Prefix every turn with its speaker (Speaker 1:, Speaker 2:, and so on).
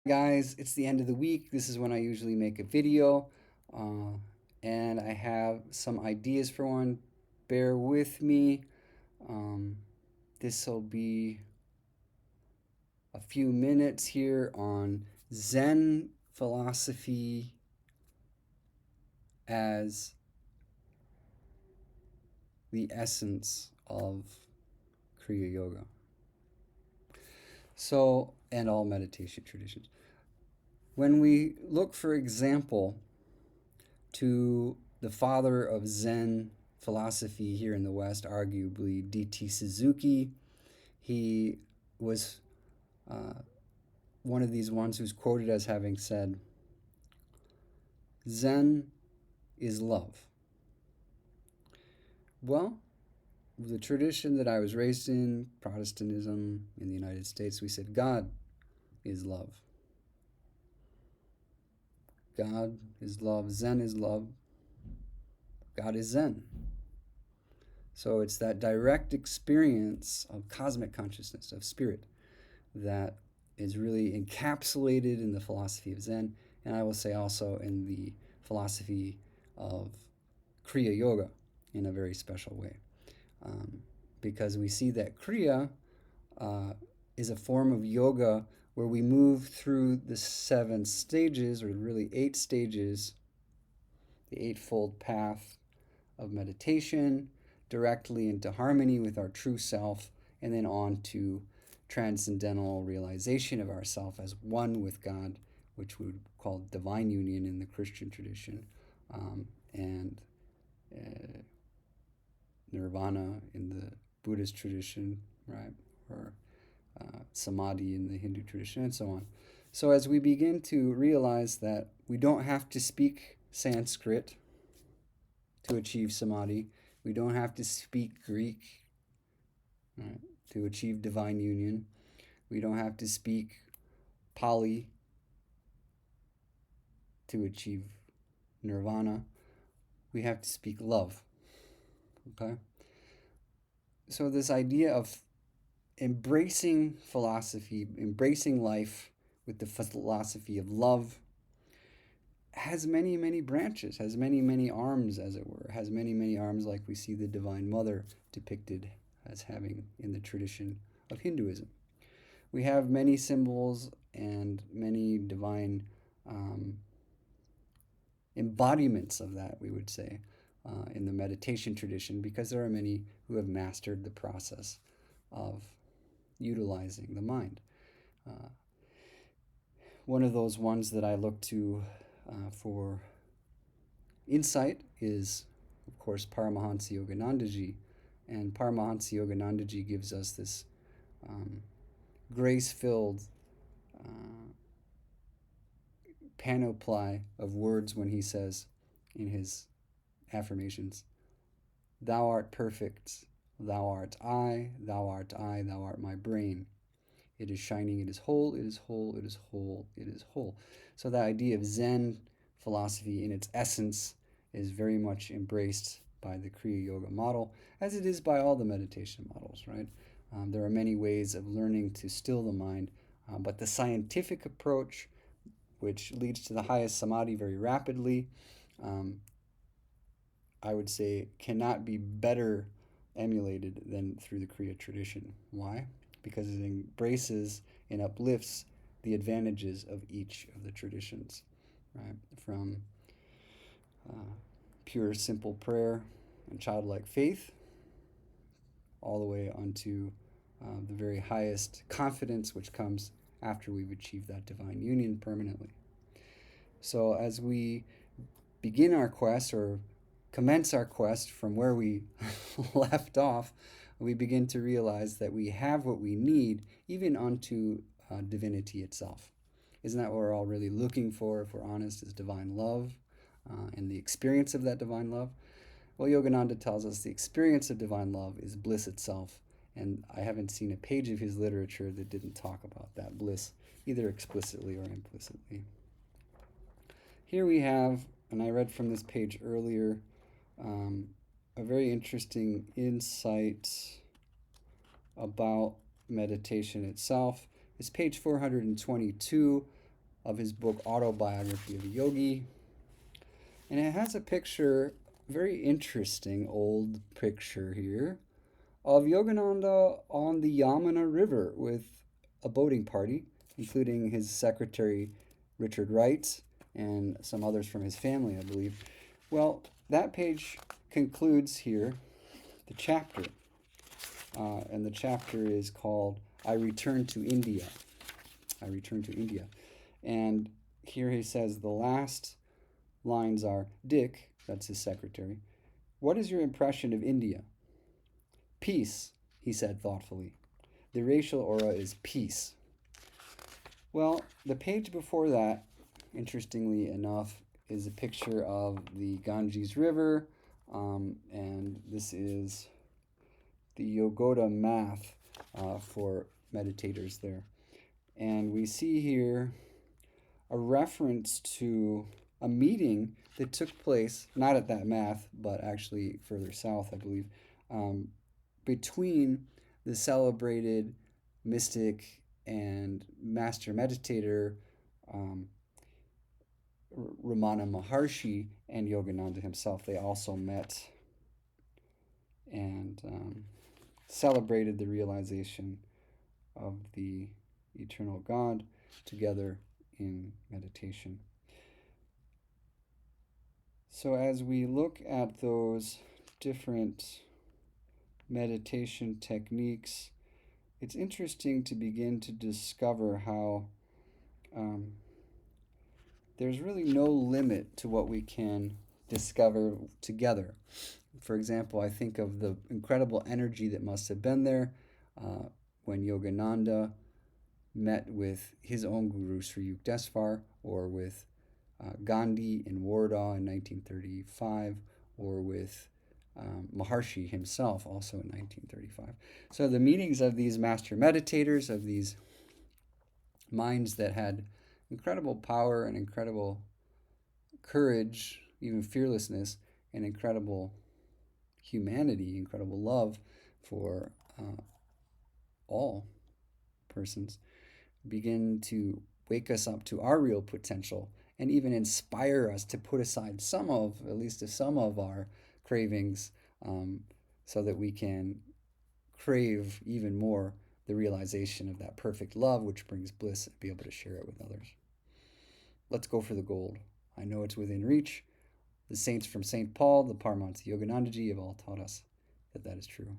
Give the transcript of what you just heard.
Speaker 1: Guys, it's the end of the week. This is when I usually make a video, uh, and I have some ideas for one. Bear with me. Um, this will be a few minutes here on Zen philosophy as the essence of Kriya Yoga. So, and all meditation traditions. When we look, for example, to the father of Zen philosophy here in the West, arguably D.T. Suzuki. He was uh, one of these ones who's quoted as having said, Zen is love. Well, the tradition that I was raised in, Protestantism in the United States, we said God is love. God is love. Zen is love. God is Zen. So it's that direct experience of cosmic consciousness, of spirit, that is really encapsulated in the philosophy of Zen, and I will say also in the philosophy of Kriya Yoga in a very special way. Because we see that Kriya uh, is a form of yoga where we move through the 7 stages, or really 8 stages, the eightfold path of meditation, directly into harmony with our true self, and then on to transcendental realization of ourself as one with God, which we would call divine union in the Christian tradition, and uh, nirvana in the Buddhist tradition, right? Or samadhi in the Hindu tradition, and so on. So as we begin to realize that we don't have to speak Sanskrit to achieve samadhi, we don't have to speak Greek, right, to achieve divine union, we don't have to speak Pali to achieve nirvana. We have to speak love. Okay? So, this idea of embracing philosophy, embracing life with the philosophy of love, has many, many branches, has many, many arms, as it were, has many, many arms like we see the Divine Mother depicted as having in the tradition of Hinduism. We have many symbols and many divine um, embodiments of that, we would say, in the meditation tradition, because there are many who have mastered the process of utilizing the mind. Uh, One of those ones that I look to for insight is, of course, Paramahansa Yoganandaji. And Paramahansa Yoganandaji gives us this grace filled panoply of words when he says in his affirmations, Thou art perfect, thou art I, thou art I, thou art my brain. It is shining, it is whole, it is whole, it is whole, it is whole. So the idea of Zen philosophy in its essence is very much embraced by the Kriya Yoga model, as it is by all the meditation models, right? There are many ways of learning to still the mind, but the scientific approach, which leads to the highest samadhi very rapidly, um, I would say cannot be better emulated than through the Kriya tradition. Why? Because it embraces and uplifts the advantages of each of the traditions, right? From uh, pure, simple prayer and childlike faith, all the way onto the very highest confidence, which comes after we've achieved that divine union permanently. So, as we begin our quest or commence our quest from where we left off, we begin to realize that we have what we need, even unto divinity itself. Isn't that what we're all really looking for, if we're honest, is divine love and the experience of that divine love? Well, Yogananda tells us the experience of divine love is bliss itself, and I haven't seen a page of his literature that didn't talk about that bliss, either explicitly or implicitly. Here we have, and I read from this page earlier, um, a very interesting insight about meditation itself. It's page 422 of his book Autobiography of a Yogi. And it has a picture, very interesting old picture here, of Yogananda on the Yamuna River with a boating party, including his secretary Richard Wright and some others from his family, I believe. Well, that page concludes here the chapter. And the chapter is called I Return to India. I Return to India. And here he says the last lines are, Dick, that's his secretary, what is your impression of India? Peace, he said thoughtfully. The racial aura is peace. Well, the page before that, interestingly enough, is a picture of the Ganges River, and this is the Yogoda math for meditators there. And we see here a reference to a meeting that took place, not at that math, but actually further south, I believe, between the celebrated mystic and master meditator Ramana Maharshi and Yogananda himself. They also met and celebrated the realization of the eternal God together in meditation. So as we look at those different meditation techniques, it's interesting to begin to discover how there's really no limit to what we can discover together. For example, I think of the incredible energy that must have been there when Yogananda met with his own guru, Sri Yukteswar, or with Gandhi in Wardah in 1935, or with Maharshi himself also in 1935. So the meetings of these master meditators, of these minds that had incredible power and incredible courage, even fearlessness, and incredible humanity, incredible love for all persons, begin to wake us up to our real potential and even inspire us to put aside at least some of our cravings, so that we can crave even more the realization of that perfect love which brings bliss and be able to share it with others. Let's go for the gold. I know it's within reach. The saints from St. Paul, the Paramahansa Yoganandaji have all taught us that that is true.